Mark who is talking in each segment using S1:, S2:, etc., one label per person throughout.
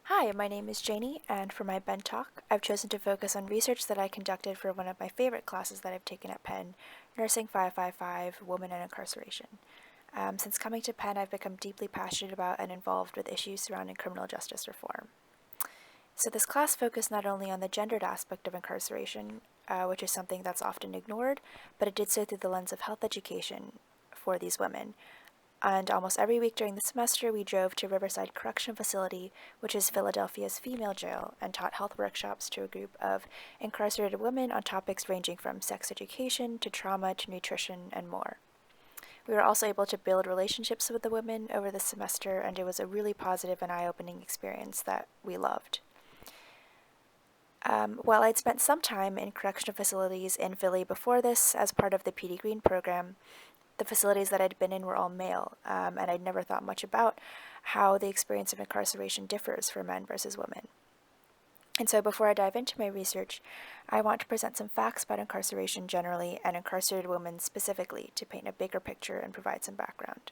S1: Hi, my name is Janie, and for my Ben Talk, I've chosen to focus on research that I conducted for one of my favorite classes that I've taken at Penn, Nursing 555, Women and Incarceration. Since coming to Penn, I've become deeply passionate about and involved with issues surrounding criminal justice reform. So this class focused not only on the gendered aspect of incarceration, which is something that's often ignored, but it did so through the lens of health education for these women, and almost every week during the semester, we drove to Riverside Correctional Facility, which is Philadelphia's female jail, and taught health workshops to a group of incarcerated women on topics ranging from sex education to trauma to nutrition and more. We were also able to build relationships with the women over the semester, and it was a really positive and eye-opening experience that we loved. While I'd spent some time in correctional facilities in Philly before this as part of the PD Green program, the facilities that I'd been in were all male, and I'd never thought much about how the experience of incarceration differs for men versus women. And so before I dive into my research, I want to present some facts about incarceration generally and incarcerated women specifically to paint a bigger picture and provide some background.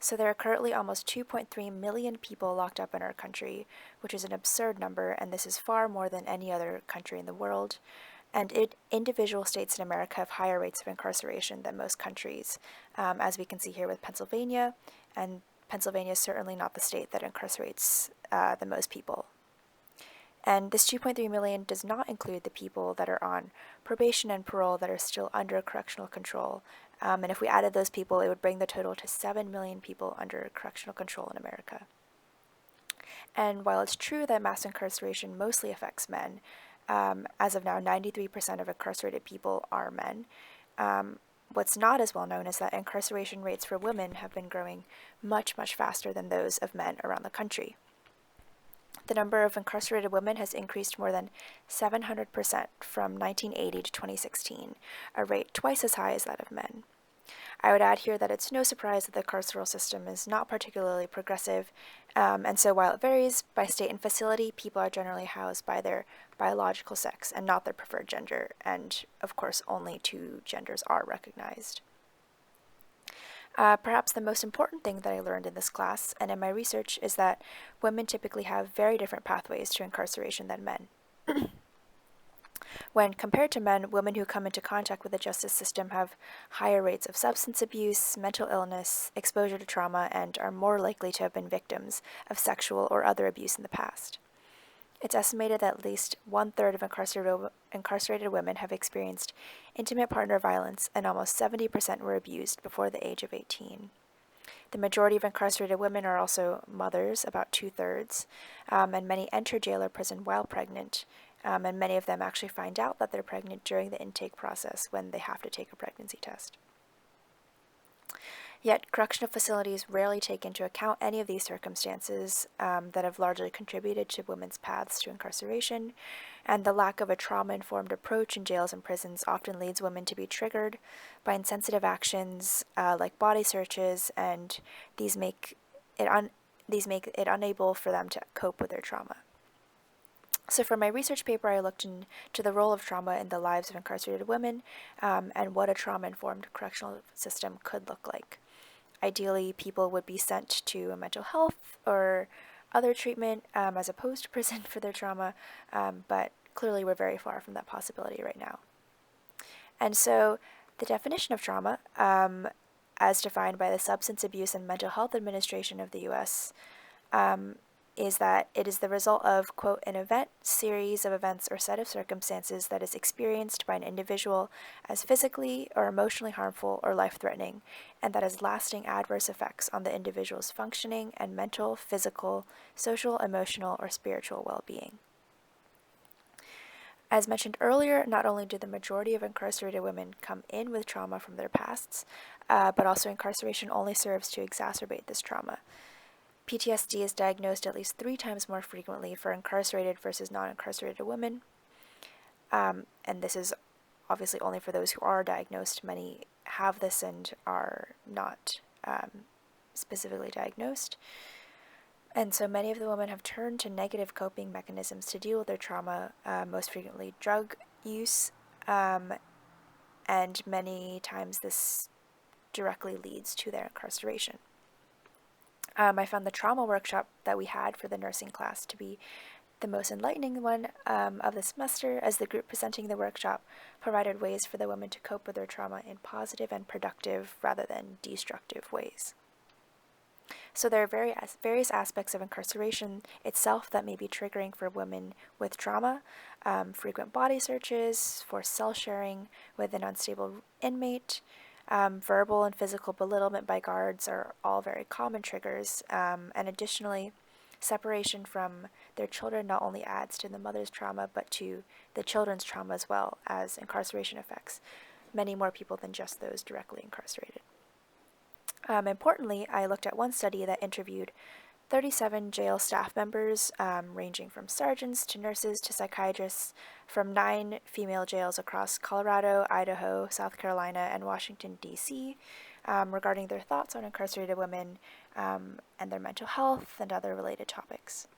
S1: So there are currently almost 2.3 million people locked up in our country, which is an absurd number, and this is far more than any other country in the world. And individual states in America have higher rates of incarceration than most countries, as we can see here with Pennsylvania, and Pennsylvania is certainly not the state that incarcerates the most people. And this 2.3 million does not include the people that are on probation and parole that are still under correctional control. And if we added those people, it would bring the total to 7 million people under correctional control in America. And while it's true that mass incarceration mostly affects men, as of now, 93% of incarcerated people are men. What's not as well known is that incarceration rates for women have been growing much, much faster than those of men around the country. The number of incarcerated women has increased more than 700% from 1980 to 2016, a rate twice as high as that of men. I would add here that it's no surprise that the carceral system is not particularly progressive, and so while it varies by state and facility, people are generally housed by their biological sex and not their preferred gender, and of course only two genders are recognized. Perhaps the most important thing that I learned in this class and in my research is that women typically have very different pathways to incarceration than men. When compared to men, women who come into contact with the justice system have higher rates of substance abuse, mental illness, exposure to trauma, and are more likely to have been victims of sexual or other abuse in the past. It's estimated that at least 1/3 of incarcerated women have experienced intimate partner violence, and almost 70% were abused before the age of 18. The majority of incarcerated women are also mothers, about 2/3, and many enter jail or prison while pregnant, and many of them actually find out that they're pregnant during the intake process when they have to take a pregnancy test. Yet, correctional facilities rarely take into account any of these circumstances that have largely contributed to women's paths to incarceration, and the lack of a trauma-informed approach in jails and prisons often leads women to be triggered by insensitive actions like body searches, and these make it unable for them to cope with their trauma. So for my research paper, I looked into the role of trauma in the lives of incarcerated women and what a trauma-informed correctional system could look like. Ideally, people would be sent to a mental health or other treatment as opposed to prison for their trauma, but clearly we're very far from that possibility right now. And so the definition of trauma, as defined by the Substance Abuse and Mental Health Administration of the U.S., is that it is the result of, quote, an event, series of events, or set of circumstances that is experienced by an individual as physically or emotionally harmful or life-threatening, and that has lasting adverse effects on the individual's functioning and mental, physical, social, emotional, or spiritual well-being. As mentioned earlier, not only do the majority of incarcerated women come in with trauma from their pasts, but also incarceration only serves to exacerbate this trauma. PTSD is diagnosed at least 3 times more frequently for incarcerated versus non-incarcerated women, and this is obviously only for those who are diagnosed. Many have this and are not specifically diagnosed. And so many of the women have turned to negative coping mechanisms to deal with their trauma, most frequently drug use, and many times this directly leads to their incarceration. I found the trauma workshop that we had for the nursing class to be the most enlightening one of the semester, as the group presenting the workshop provided ways for the women to cope with their trauma in positive and productive rather than destructive ways. So there are various aspects of incarceration itself that may be triggering for women with trauma. Frequent body searches, forced cell sharing with an unstable inmate, verbal and physical belittlement by guards are all very common triggers. And additionally, separation from their children not only adds to the mother's trauma, but to the children's trauma as well, as incarceration affects many more people than just those directly incarcerated. Importantly, I looked at one study that interviewed 37 jail staff members, ranging from sergeants to nurses to psychiatrists, from 9 female jails across Colorado, Idaho, South Carolina, and Washington, D.C., regarding their thoughts on incarcerated women and their mental health and other related topics.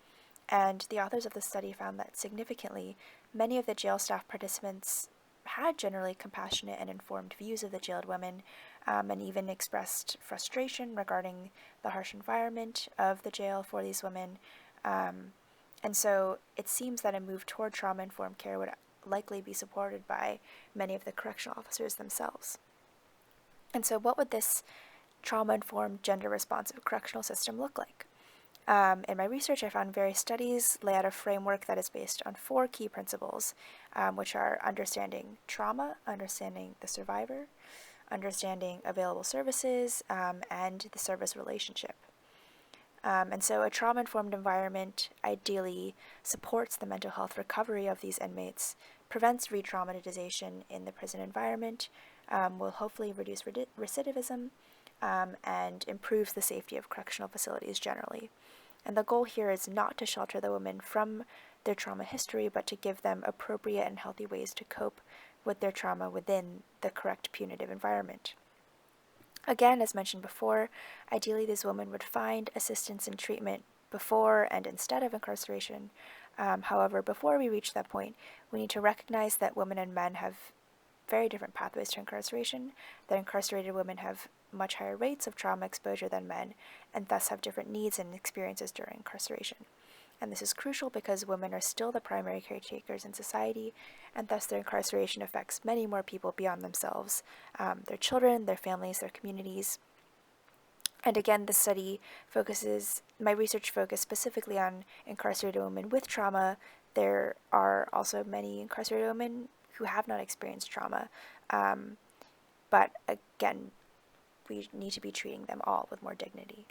S1: And the authors of the study found that significantly, many of the jail staff participants had generally compassionate and informed views of the jailed women, and even expressed frustration regarding the harsh environment of the jail for these women. And so it seems that a move toward trauma-informed care would likely be supported by many of the correctional officers themselves. And so what would this trauma-informed, gender-responsive correctional system look like? In my research, I found various studies lay out a framework that is based on 4 key principles, which are understanding trauma, understanding the survivor, understanding available services, and the service relationship. And so a trauma-informed environment ideally supports the mental health recovery of these inmates, prevents re-traumatization in the prison environment, will hopefully reduce recidivism, and improves the safety of correctional facilities generally. And the goal here is not to shelter the women from their trauma history, but to give them appropriate and healthy ways to cope with their trauma within the correct punitive environment. Again, as mentioned before, ideally these women would find assistance and treatment before and instead of incarceration. However, before we reach that point, we need to recognize that women and men have very different pathways to incarceration, that incarcerated women have much higher rates of trauma exposure than men, and thus have different needs and experiences during incarceration. And this is crucial because women are still the primary caretakers in society, and thus their incarceration affects many more people beyond themselves, their children, their families, their communities. And again, my research focused specifically on incarcerated women with trauma. There are also many incarcerated women who have not experienced trauma, but again, we need to be treating them all with more dignity.